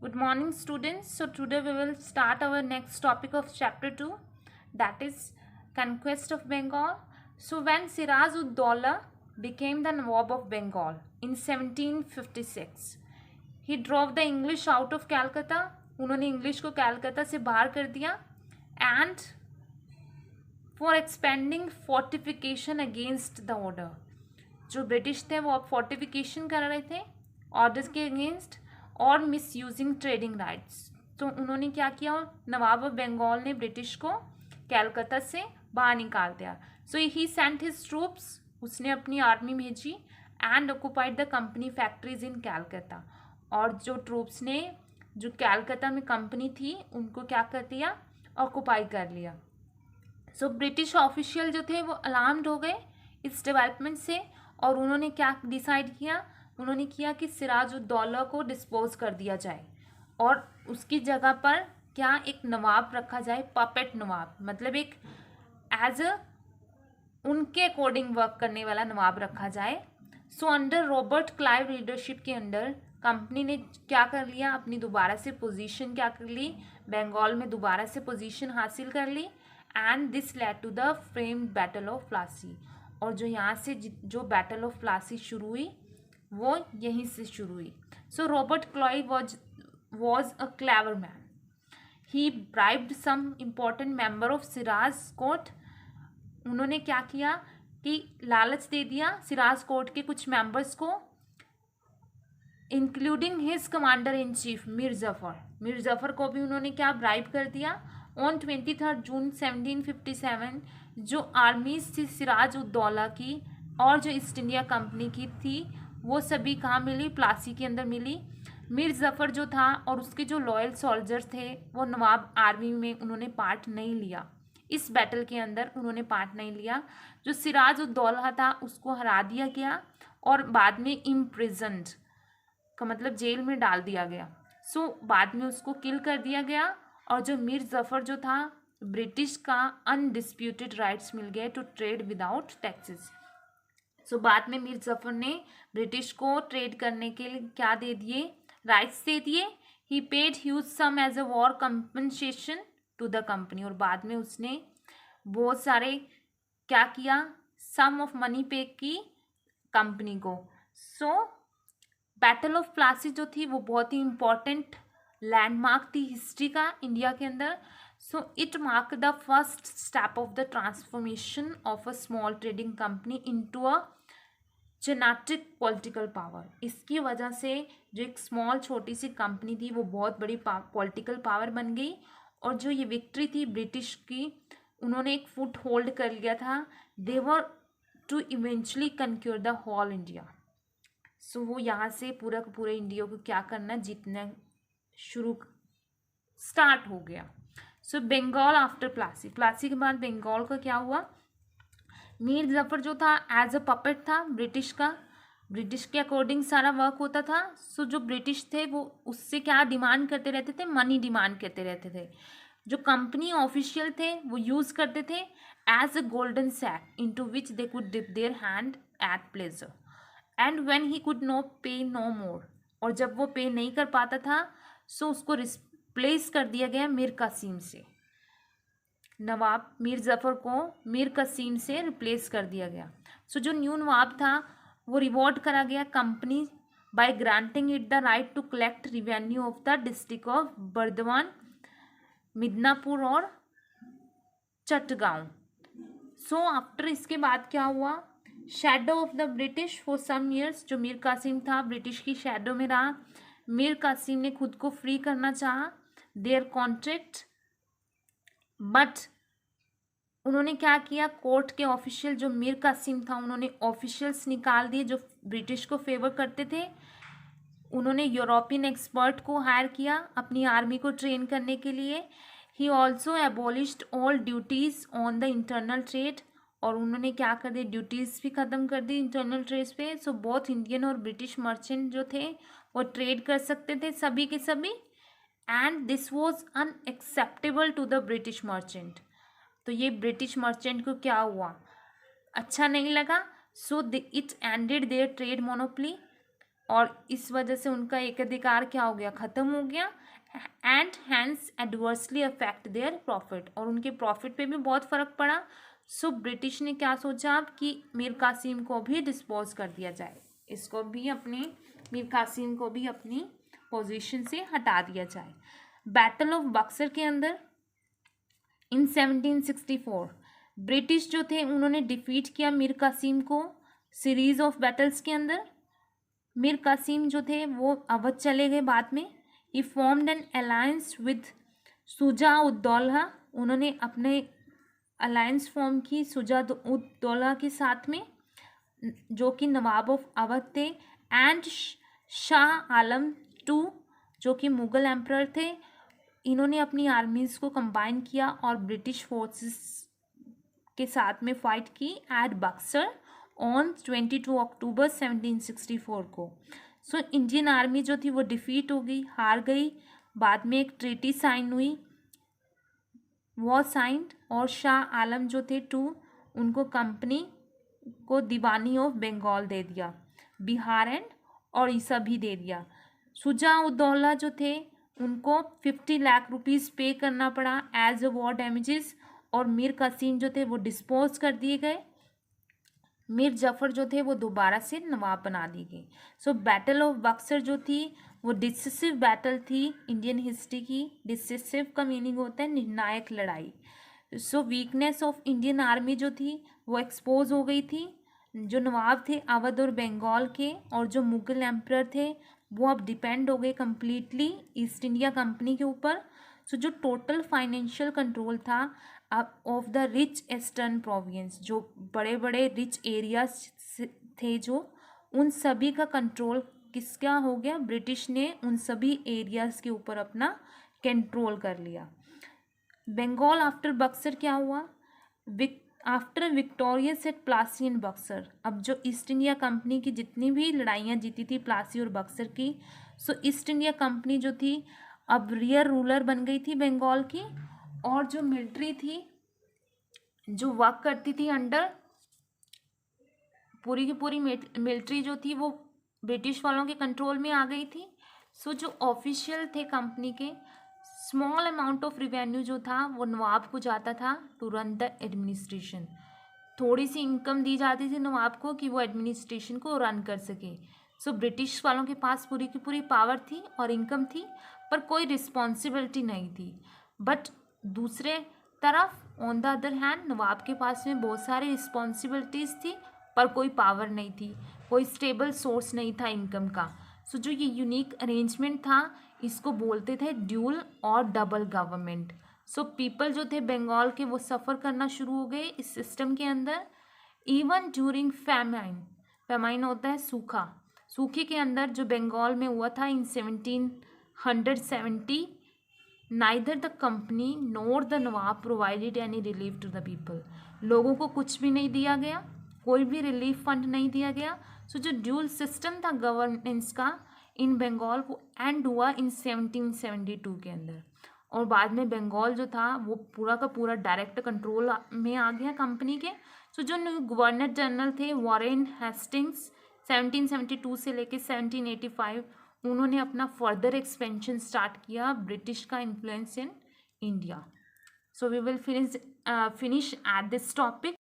Good morning, students. So today we will start our next topic of chapter 2, that is conquest of Bengal. So when Siraj ud Dowlah became the Nawab of Bengal in 1756, he drove the English out of Calcutta. उन्होंने English को कैलकाता से बाहर कर दिया and for expanding fortification against the order. जो British थे वो अब फोर्टिफिकेशन कर रहे थे ऑर्डर्स के अगेंस्ट और मिस यूजिंग ट्रेडिंग राइट्स. तो उन्होंने क्या किया, नवाब ऑफ बंगाल ने ब्रिटिश को कैलकाता से बाहर निकाल दिया. सो ही सेंट हिज ट्रूप्स, उसने अपनी आर्मी भेजी and occupied the company factories इन कैलकाता. और जो ट्रूप्स ने जो कैलकाता में कंपनी थी उनको क्या कर दिया, ऑक्यूपाई कर लिया. सो ब्रिटिश ऑफिशियल जो थे वो अलार्म्ड हो गए इस डेवलपमेंट से और उन्होंने क्या डिसाइड किया, उन्होंने किया कि सिराज उद दौला को डिस्पोज कर दिया जाए और उसकी जगह पर क्या एक नवाब रखा जाए, पपेट नवाब, मतलब एक एज अ उनके अकॉर्डिंग वर्क करने वाला नवाब रखा जाए. So under Robert Clive leadership के अंडर कंपनी ने क्या कर लिया, अपनी दोबारा से पोजीशन क्या कर ली, बंगाल में दोबारा से पोजीशन हासिल कर ली and this led to the framed battle of Plassey. और जो यहाँ से जो बैटल ऑफ प्लासी शुरू हुई वो यहीं से शुरू हुई. So Robert Clive was a clever man. He bribed some important member of Siraj court. उन्होंने क्या किया कि लालच दे दिया सिराज कोर्ट के कुछ मेंबर्स को, including his commander in chief Mir Zafar. Mir Zafar को भी उन्होंने क्या ब्राइब कर दिया. ऑन 23 जून 1757 जो आर्मीज थी सिराज उद दौला की और जो ईस्ट इंडिया कंपनी की थी वो सभी कहाँ मिली, प्लासी के अंदर मिली. मीर जफर जो था और उसके जो लॉयल सोल्जर्स थे वो नवाब आर्मी में उन्होंने पार्ट नहीं लिया, इस बैटल के अंदर उन्होंने पार्ट नहीं लिया. जो सिराज उद दौला था उसको हरा दिया गया और बाद में इम्प्रिजन्ड का मतलब जेल में डाल दिया गया. सो बाद में उसको किल कर दिया गया और जो मीर जफर जो था ब्रिटिश का अनडिस्प्यूटेड राइट्स मिल गए टू ट्रेड विदाउट टैक्सेस. सो बाद में मीर जफर ने ब्रिटिश को ट्रेड करने के लिए क्या दे दिए, राइट्स दे दिए. He paid huge sum as a war compensation to the company. और बाद में उसने बहुत सारे क्या किया, सम ऑफ मनी पे की कंपनी को. सो बैटल ऑफ प्लासी जो थी वो बहुत ही इम्पॉर्टेंट लैंडमार्क थी हिस्ट्री का इंडिया के अंदर. So it mark the first step of the transformation of a small trading company into a genetic political power. इसकी वजह से जो एक स्मॉल छोटी सी कंपनी थी वो बहुत बड़ी पॉलिटिकल पावर बन गई. और जो ये विक्ट्री थी ब्रिटिश की, उन्होंने एक फुट होल्ड कर लिया था. They were to eventually conquer the whole India. So वो यहाँ से पूरा पूरे इंडिया को क्या करना, जीतना शुरू स्टार्ट हो गया. सो बंगाल आफ्टर प्लासी, प्लासी के बाद बंगाल का क्या हुआ, मीर जफर जो था एज अ पपेट था ब्रिटिश का, ब्रिटिश के अकॉर्डिंग सारा वर्क होता था. सो जो ब्रिटिश थे वो उससे क्या डिमांड करते रहते थे, मनी डिमांड करते रहते थे. जो कंपनी ऑफिशियल थे वो यूज़ करते थे as a golden sack into which they could dip their hand at pleasure and when he could no pay no more. और जब वो पे नहीं कर पाता था सो उसको रिप्लेस कर दिया गया मीर कासिम से. नवाब मीर जफर को मीर कासिम से रिप्लेस कर दिया गया. सो जो न्यू नवाब था वो रिवॉर्ड करा गया company by granting it the right to collect revenue of the district of Burdwan, Midnapur और चटगांव. सो आफ्टर इसके बाद क्या हुआ, shadow of the British for some years. जो मीर कासिम था ब्रिटिश की शैडो में रहा. मीर कासिम ने खुद को फ्री करना चाहा देयर कॉन्ट्रैक्ट, बट उन्होंने क्या किया, कोर्ट के ऑफिशियल जो मीर कासिम था उन्होंने ऑफिशियल्स निकाल दिए जो ब्रिटिश को फेवर करते थे. उन्होंने यूरोपियन एक्सपर्ट को हायर किया अपनी आर्मी को ट्रेन करने के लिए. He also abolished all duties on the internal trade. और उन्होंने क्या कर दी, ड्यूटीज़ भी ख़त्म कर दी इंटरनल ट्रेड पे. सो बोथ इंडियन और ब्रिटिश मर्चेंट जो थे वो ट्रेड कर सकते थे सभी के सभी. And this was unacceptable to the British merchant. तो ये ब्रिटिश मर्चेंट को क्या हुआ, अच्छा नहीं लगा. So it ended their trade monopoly और इस वजह से उनका एकाधिकार क्या हो गया, ख़त्म हो गया, and hence adversely affect their profit, और उनके प्रॉफिट पे भी बहुत फ़र्क पड़ा। सो ब्रिटिश ने क्या सोचा अब कि मीर कासिम को भी डिस्पोज कर दिया जाए, इसको भी अपने मीर कासिम को भी अपनी पोजीशन से हटा दिया जाए। बैटल ऑफ बक्सर के अंदर इन 1764 ब्रिटिश जो थे उन्होंने डिफीट किया मीर कासिम को सीरीज ऑफ बैटल्स के अंदर। मीर कासिम जो थे वो अवध चले गए बाद में। He formed an alliance with Shuja ud Daula, उन्होंने अपने अलायंस फॉर्म की शुजा उद दौला के साथ में, जो कि नवाब ऑफ अवध थे, एंड शाह आलम टू, जो कि मुग़ल एम्परर थे। इन्होंने अपनी आर्मीज़ को कंबाइन किया और ब्रिटिश फोर्सेस के साथ में फ़ाइट की एट बक्सर ऑन 22 अक्टूबर 1764 को। सो इंडियन आर्मी जो थी वो डिफीट हो गई, हार गई। बाद में एक ट्रीटी साइन हुई, वॉज साइंड, और शाह आलम जो थे टू, उनको कंपनी को दीवानी ऑफ बंगाल दे दिया, बिहार एंड उड़ीसा भी दे दिया। शुजा उद दौला जो थे उनको 50 लाख रुपीज़ पे करना पड़ा एज अ वॉर डैमेजेस, और मीर कासिम जो थे वो डिस्पोज कर दिए गए। मीर जफ़र जो थे वो दोबारा से नवाब बना दिए गए। सो बैटल ऑफ बक्सर जो थी वो डिसिसिव बैटल थी इंडियन हिस्ट्री की। डिसिसिव का मीनिंग होता है निर्णायक लड़ाई। सो वीकनेस ऑफ इंडियन आर्मी जो थी वो एक्सपोज हो गई थी। जो नवाब थे अवध और बंगाल के, और जो मुग़ल एम्परर थे वो अब डिपेंड हो गए कम्प्लीटली ईस्ट इंडिया कंपनी के ऊपर। सो जो टोटल फाइनेंशियल कंट्रोल था of the rich eastern province, जो बड़े बड़े रिच एरियाज थे जो, उन सभी का कंट्रोल किसका हो गया, ब्रिटिश ने उन सभी एरियाज़ के ऊपर अपना कंट्रोल कर लिया। बंगाल आफ्टर बक्सर क्या हुआ, after victorious at Plassey and Buxar. अब जो ईस्ट इंडिया कंपनी की जितनी भी लड़ाइयाँ जीती थी प्लासी और बक्सर की, सो ईस्ट इंडिया कंपनी जो थी अब रियल रूलर बन गई थी बंगाल की, और जो मिलिट्री थी जो वर्क करती थी अंडर, पूरी की पूरी मिलिट्री जो थी वो ब्रिटिश वालों के कंट्रोल में आ गई थी। सो जो ऑफिशियल थे कंपनी के, स्मॉल अमाउंट ऑफ रिवेन्यू जो था वो नवाब को जाता था टू रन द एडमिनिस्ट्रेशन। थोड़ी सी इनकम दी जाती थी नवाब को कि वो एडमिनिस्ट्रेशन को रन कर सके। सो ब्रिटिश वालों के पास पूरी की पूरी पावर थी और इनकम थी, पर कोई रिस्पॉन्सिबिलिटी नहीं थी। बट दूसरे तरफ ऑन द अदर हैंड नवाब के पास में बहुत सारी रिस्पॉन्सिबिलिटीज़ थी, पर कोई पावर नहीं थी, कोई स्टेबल सोर्स नहीं था इनकम का। सो जो ये यूनिक अरेंजमेंट था इसको बोलते थे ड्यूल और डबल गवर्नमेंट। सो पीपल जो थे बंगाल के वो सफ़र करना शुरू हो गए इस सिस्टम के अंदर। इवन ड्यूरिंग फैमाइन, फैमाइन होता है सूखा, सूखे के अंदर जो बंगाल में हुआ था in 1770, neither the company nor the Nawab provided any relief to the people. लोगों को कुछ भी नहीं दिया गया, कोई भी रिलीफ फंड नहीं दिया गया। सो जो ड्यूल सिस्टम था गवर्नेंस का इन बंगाल वो एंड हुआ इन 1772 के अंदर, और बाद में बंगाल जो था वो पूरा का पूरा डायरेक्ट कंट्रोल में आ गया कंपनी के। सो जो गवर्नर जनरल थे वॉरेन हेस्टिंग्स 1772 से लेके 1785, उन्होंने अपना फर्दर एक्सपेंशन स्टार्ट किया ब्रिटिश का influence in India. So we will finish at this topic.